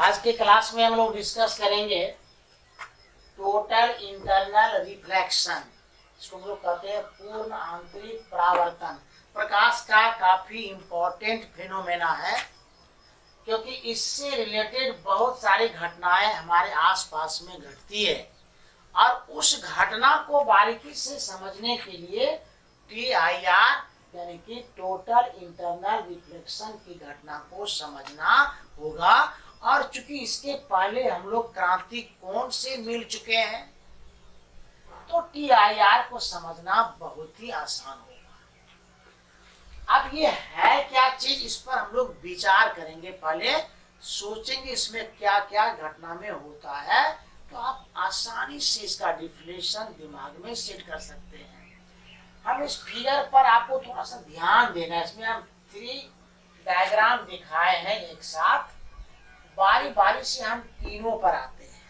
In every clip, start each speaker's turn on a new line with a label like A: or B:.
A: आज के क्लास में हम लोग डिस्कस करेंगे टोटल इंटरनल रिफ्लेक्शन। इसको हम लोग कहते हैं पूर्ण आंतरिक परावर्तन। प्रकाश का काफी इम्पोर्टेंट फिनोमेना है, क्योंकि इससे रिलेटेड बहुत सारी घटनाएं हमारे आसपास में घटती है और उस घटना को बारीकी से समझने के लिए TIR यानी कि टोटल इंटरनल रिफ्लेक्शन की घटना को समझना होगा। और चूंकि इसके पहले हम लोग क्रांति कोण से मिल चुके हैं, तो TIR को समझना बहुत ही आसान होगा। अब ये है क्या चीज, इस पर हम लोग विचार करेंगे। पहले सोचेंगे इसमें क्या क्या घटना में होता है, तो आप आसानी से इसका डिफिनेशन दिमाग में सेट कर सकते हैं। हम इस फिगर पर आपको थोड़ा सा ध्यान देना है। इसमें हम 3 डायग्राम दिखाए हैं एक साथ, बारी बारी से हम तीनों पर आते हैं।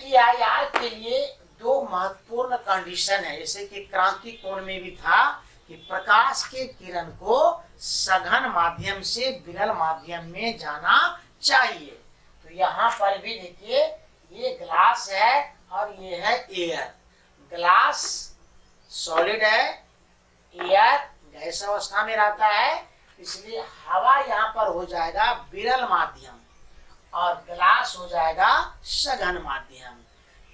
A: TIR के लिए 2 महत्वपूर्ण कंडीशन है, जैसे कि क्रांति कोण में भी था कि प्रकाश के किरण को सघन माध्यम से विरल माध्यम में जाना चाहिए। तो यहाँ पर भी देखिए, ये ग्लास है और ये है एयर। ग्लास सॉलिड है, एयर गैस अवस्था में रहता है, इसलिए हवा यहाँ पर हो जाएगा विरल माध्यम और ग्लास हो जाएगा सघन माध्यम।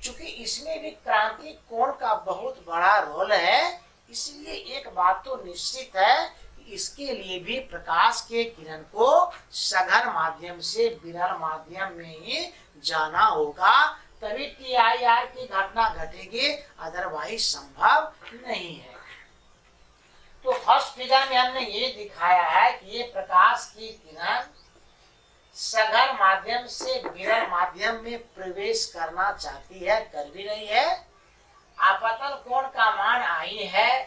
A: चूंकि इसमें भी क्रांति कोण का बहुत बड़ा रोल है, इसलिए एक बात तो निश्चित है कि इसके लिए भी प्रकाश के किरण को सघन माध्यम से विरल माध्यम में ही जाना होगा, तभी TIR की घटना घटेगी, अदरवाइज संभव नहीं है। तो फर्स्ट फिगर में हमने ये दिखाया है कि ये प्रकाश की किरण सघन माध्यम से विरल माध्यम में प्रवेश करना चाहती है, कर भी रही है। आपतन कोण का मान I है,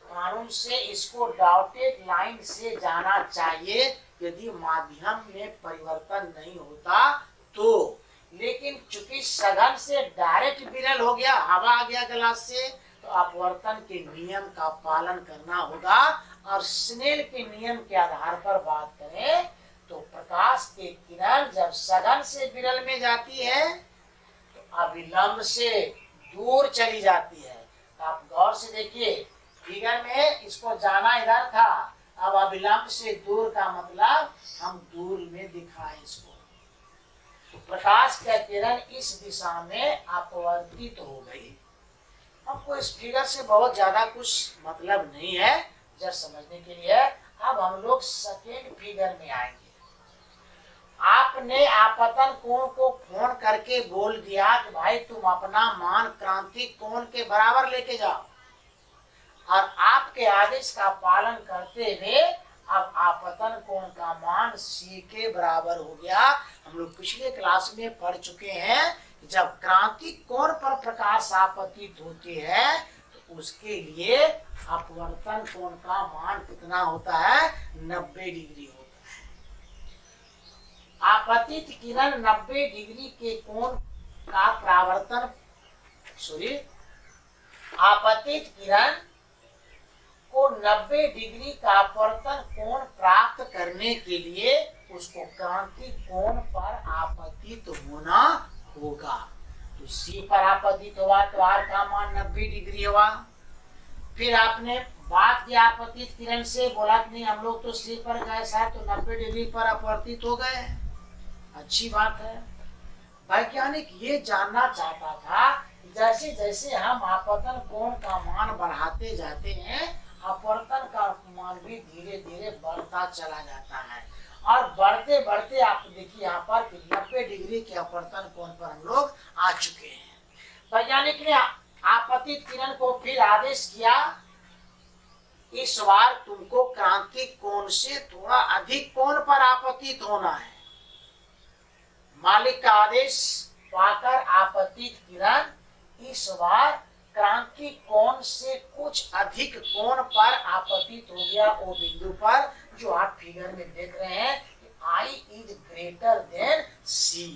A: कानून से इसको डॉटेड लाइन से जाना चाहिए यदि माध्यम में परिवर्तन नहीं होता तो। लेकिन चूंकि सघन से डायरेक्ट विरल हो गया, हवा आ गया ग्लास से, तो अपवर्तन के नियम का पालन करना होगा। और स्नेल के नियम के आधार पर बात करें तो प्रकाश के किरण जब सघन से विरल में जाती है तो अविलंब से दूर चली जाती है। तो आप गौर से देखिए, फिगर में इसको जाना इधर था, अब अविलंब से दूर का मतलब हम दूर में दिखाए इसको। तो प्रकाश का किरण इस दिशा में अपवर्तित हो गई। हमको इस फिगर से बहुत ज्यादा कुछ मतलब नहीं है, जस्ट समझने के लिए। अब हम लोग सेकेंड फिगर में आएंगे। आपने आपतन कोण को फोन करके बोल दिया कि भाई तुम अपना मान क्रांति कोण के बराबर लेके जाओ, और आपके आदेश का पालन करते हुए अब आपतन कोण का मान C के बराबर हो गया। हम लोग पिछले क्लास में पढ़ चुके हैं, जब क्रांति कोण पर प्रकाश आपतित होती है तो उसके लिए अपवर्तन कोण का मान कितना होता है, 90 डिग्री होता है। आपतित किरण 90 डिग्री के कोण का परावर्तन, आपतित किरण को 90 डिग्री का अपवर्तन कोण प्राप्त करने के लिए उसको क्रांति कोण पर आपतित होना होगा। तो C पर आपतित हुआ तो R का मान 90 डिग्री हुआ। फिर आपने बात किया आपतित किरण से, बोला कि नहीं हम लोग तो C पर गए सर, तो 90 डिग्री पर अपवर्तित हो गए। अच्छी बात है। वैज्ञानिक ये जानना चाहता था, जैसे जैसे हम आपतन कोण का मान बढ़ाते जाते हैं, अपवर्तन का मान भी धीरे धीरे बढ़ता चला जाता है। और बढ़ते बढ़ते आप देखिए यहाँ पर 90 डिग्री के अपवर्तन कोण पर हम लोग आ चुके हैं। वैज्ञानिक ने आपतित किरण को फिर आदेश किया, इस बार तुमको क्रांति कोण से थोड़ा अधिक कोण पर आपतित होना है। मालिक का आदेश पाकर आपतित किरण इस बार क्रांति कोण से कुछ अधिक कोण पर आपतित हो गया, वो बिंदु पर जो आप फिगर में देख रहे हैं कि I is greater than C।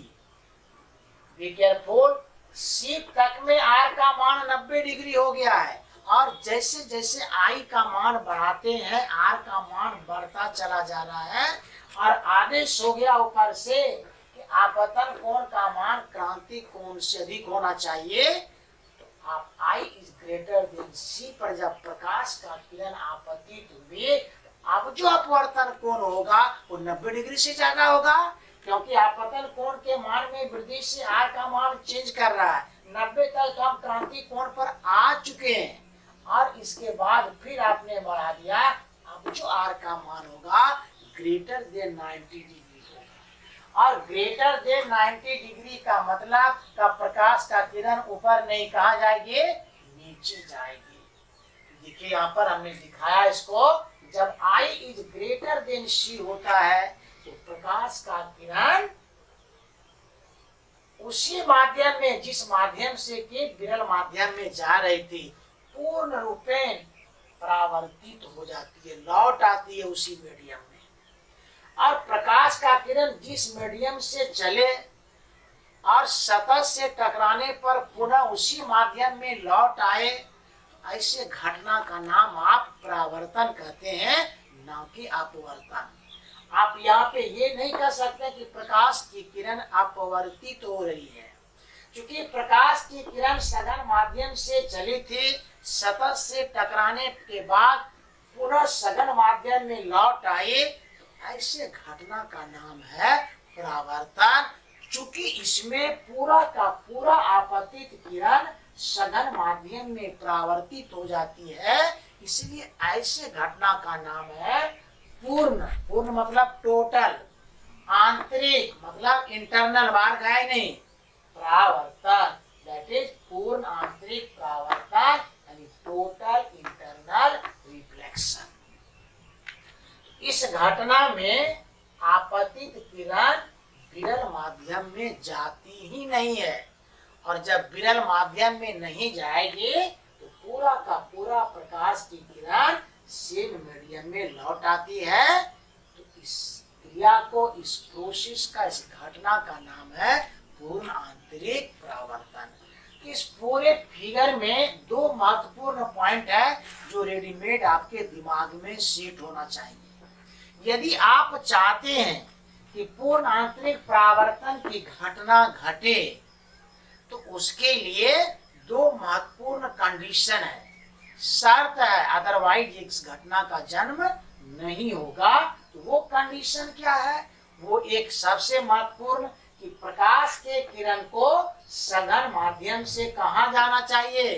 A: Be careful, C तक में R का मान 90 डिग्री हो गया है और जैसे जैसे आई का मान बढ़ाते हैं आर का मान बढ़ता चला जा रहा है और आदेश हो गया ऊपर से कि आपतन कोण का मान क्रांति कोण से अधिक होना चाहिए। तो आप आई इज ग्रेटर देन सी पर जब प्रकाश का किरण आपतित हुए अब जो अपवर्तन कोण होगा वो 90 डिग्री से ज्यादा होगा, क्योंकि आपतन कोण के मान में वृद्धि से आर का मान चेंज कर रहा है। 90 तक हम क्रांति कोण पर आ चुके हैं और इसके बाद फिर आपने बढ़ा दिया, अब जो आर का मान होगा ग्रेटर देन 90 डिग्री होगा। और ग्रेटर देन 90 डिग्री का मतलब का प्रकाश का किरण ऊपर नहीं कहा जाएगी, नीचे जाएगी। देखिए यहाँ पर हमने दिखाया इसको, जब आई इज ग्रेटर देन सी होता है तो प्रकाश का किरण उसी माध्यम में जिस माध्यम से कि विरल माध्यम में जा रही थी पूर्ण रूपेण परावर्तित हो जाती है, लौट आती है उसी मीडियम में। और प्रकाश का किरण जिस मीडियम से चले और सतह से टकराने पर पुनः उसी माध्यम में लौट आए, ऐसे घटना का नाम आप परावर्तन कहते हैं, ना कि अपवर्तन। आप यहाँ पे ये नहीं कह सकते कि प्रकाश की किरण अपवर्तित हो रही है, क्योंकि प्रकाश की किरण सघन माध्यम से चली थी, सतह से टकराने के बाद पुनः सघन माध्यम में लौट आई, ऐसे घटना का नाम है परावर्तन। चूंकि इसमें पूरा का पूरा आपतित किरण सघन माध्यम में परावर्तित हो जाती है, इसलिए ऐसे घटना का नाम है पूर्ण। पूर्ण मतलब टोटल, आंतरिक मतलब इंटरनल, बाहर गए नहीं, परावर्तन, दैट इज पूर्ण आंतरिक परावर्तन यानी टोटल इंटरनल रिफ्लेक्शन। इस घटना में आपतित किरण विरल माध्यम में जाती ही नहीं है, और जब विरल माध्यम में नहीं जाएगी तो पूरा का पूरा प्रकाश की किरण सेम मीडियम में लौट आती है। तो इस क्रिया को, इस प्रोसेस का, इस घटना का नाम है पूर्ण आंतरिक परावर्तन। इस पूरे फिगर में दो महत्वपूर्ण पॉइंट है जो रेडीमेड आपके दिमाग में सेट होना चाहिए। यदि आप चाहते हैं कि पूर्ण आंतरिक परावर्तन की घटना घटे तो उसके लिए दो महत्वपूर्ण कंडीशन है, शर्त है, अदरवाइज इस घटना का जन्म नहीं होगा। तो वो कंडीशन क्या है? वो एक सबसे महत्वपूर्ण कि प्रकाश के किरण को सघन माध्यम से कहाँ जाना चाहिए?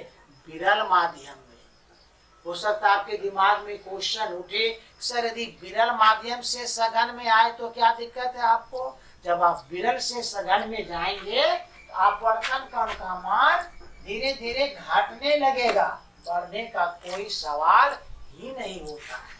A: विरल माध्यम में। हो सकता है आपके दिमाग में क्वेश्चन उठे, सर यदि विरल माध्यम से सघन में आए तो क्या दिक्कत है आपको? जब आप विरल से सघन में जाएंगे तो अपवर्तन कोण का मान धीरे धीरे घटने लगेगा, बढ़ने का कोई सवाल ही नहीं होता है।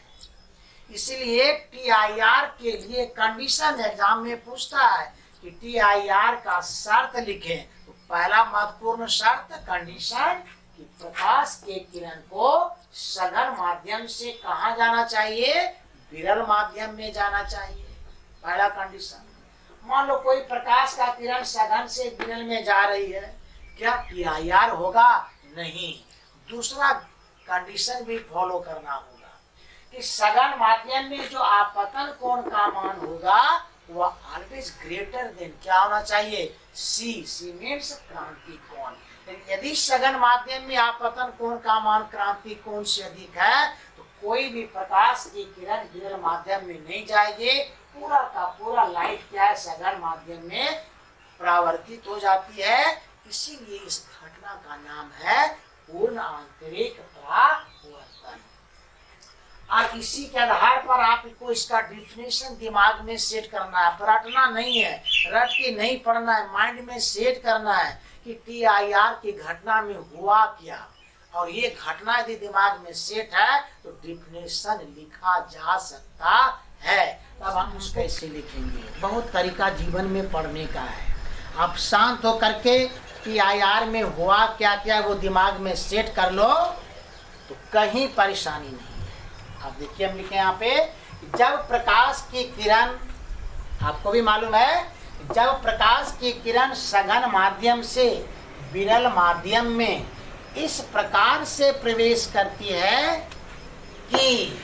A: इसलिए TIR के लिए कंडीशन एग्जाम में पूछता है कि TIR का शर्त लिखें। तो पहला महत्वपूर्ण शर्त कंडीशन कि प्रकाश के किरण को सघन माध्यम से कहाँ जाना चाहिए? विरल माध्यम में जाना चाहिए, पहला कंडीशन। मान लो कोई प्रकाश का किरण सघन से विरल में जा रही है, क्या TIR होगा? नहीं। दूसरा कंडीशन भी फॉलो करना होगा कि सघन माध्यम में जो आपतन कोण का मान होगा वह ऑलवेज ग्रेटर देन क्या होना चाहिए? C मीन्स क्रांति कोण। यदि सघन माध्यम में आपतन कोण का मान क्रांति कोण से अधिक है तो कोई भी प्रकाश की किरण विरल माध्यम में नहीं जाएगी, पूरा का पूरा लाइट क्या है? सघन माध्यम में परावर्तित हो जाती है। इसीलिए इस घटना का नाम है पूर्ण आंतरिक परावर्तन। और इसी के आधार पर आपको इसका डिफिनेशन दिमाग में सेट करना है, रटना नहीं है, रट के नहीं पढ़ना है, माइंड में सेट करना है कि TIR की घटना में हुआ क्या। और ये घटना यदि दिमाग में सेट है तो डिफिनेशन लिखा जा सकता है। तब हम उसको कैसे लिखेंगे? बहुत तरीका जीवन में पढ़ने का है। आप शांत होकर के TIR में हुआ क्या क्या वो दिमाग में सेट कर लो तो कहीं परेशानी नहीं है। अब देखिए हम लिखे यहाँ पे, जब प्रकाश की किरण, आपको भी मालूम है, जब प्रकाश की किरण सघन माध्यम से विरल माध्यम में इस प्रकार से प्रवेश करती है कि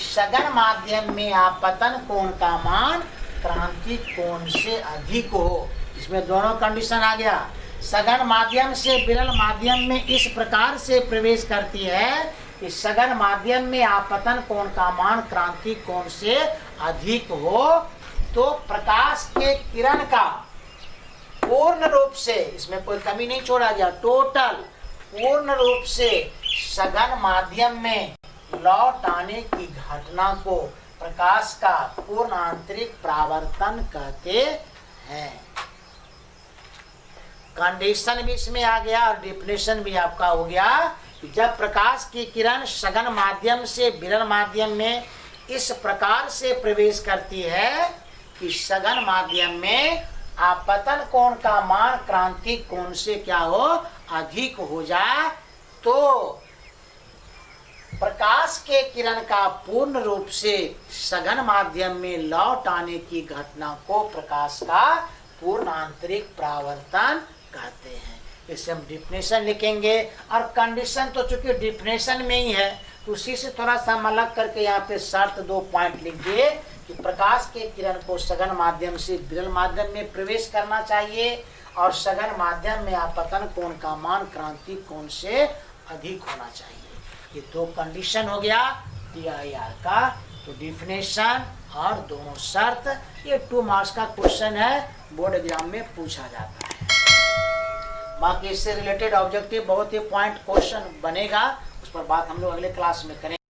A: सघन माध्यम में आपतन कोण का मान क्रांति कोण से अधिक हो। इसमें दोनों कंडीशन आ गया। सघन माध्यम से विरल माध्यम में इस प्रकार से प्रवेश करती है कि सघन माध्यम में आपतन कोण का मान क्रांति कोण से अधिक हो, तो प्रकाश के किरण का पूर्ण रूप से, इसमें कोई कमी नहीं छोड़ा गया, टोटल पूर्ण रूप से सघन माध्यम में लौट आने की घटना को प्रकाश का पूर्ण आंतरिक परावर्तन कहते हैं। कंडीशन भी इसमें आ गया और डिफिनेशन भी आपका हो गया कि जब प्रकाश की किरण सघन माध्यम से विरल माध्यम में इस प्रकार से प्रवेश करती है कि सघन माध्यम में आपतन कोण का मान क्रांति कोण से क्या हो, अधिक हो जाए, तो प्रकाश के किरण का पूर्ण रूप से सघन माध्यम में लौट आने की घटना को प्रकाश का पूर्ण आंतरिक परावर्तन कहते हैं। इसे हम डिफिनेशन लिखेंगे और कंडीशन तो चूंकि डिफिनेशन में ही है तो उसी से थोड़ा सा हम अलग करके यहाँ पे शर्त 2 पॉइंट लिख दिए कि प्रकाश के किरण को सघन माध्यम से विरल माध्यम में प्रवेश करना चाहिए और सघन माध्यम में आपतन कोण का मान क्रांति कोण से अधिक होना चाहिए। ये 2 कंडीशन हो गया TIR का। तो डिफिनेशन और दोनों शर्त, ये 2 मार्क्स का क्वेश्चन है, बोर्ड एग्जाम में पूछा जाता है। बाकी इससे रिलेटेड ऑब्जेक्टिव बहुत ही पॉइंट क्वेश्चन बनेगा, उस पर बात हम लोग अगले क्लास में करेंगे।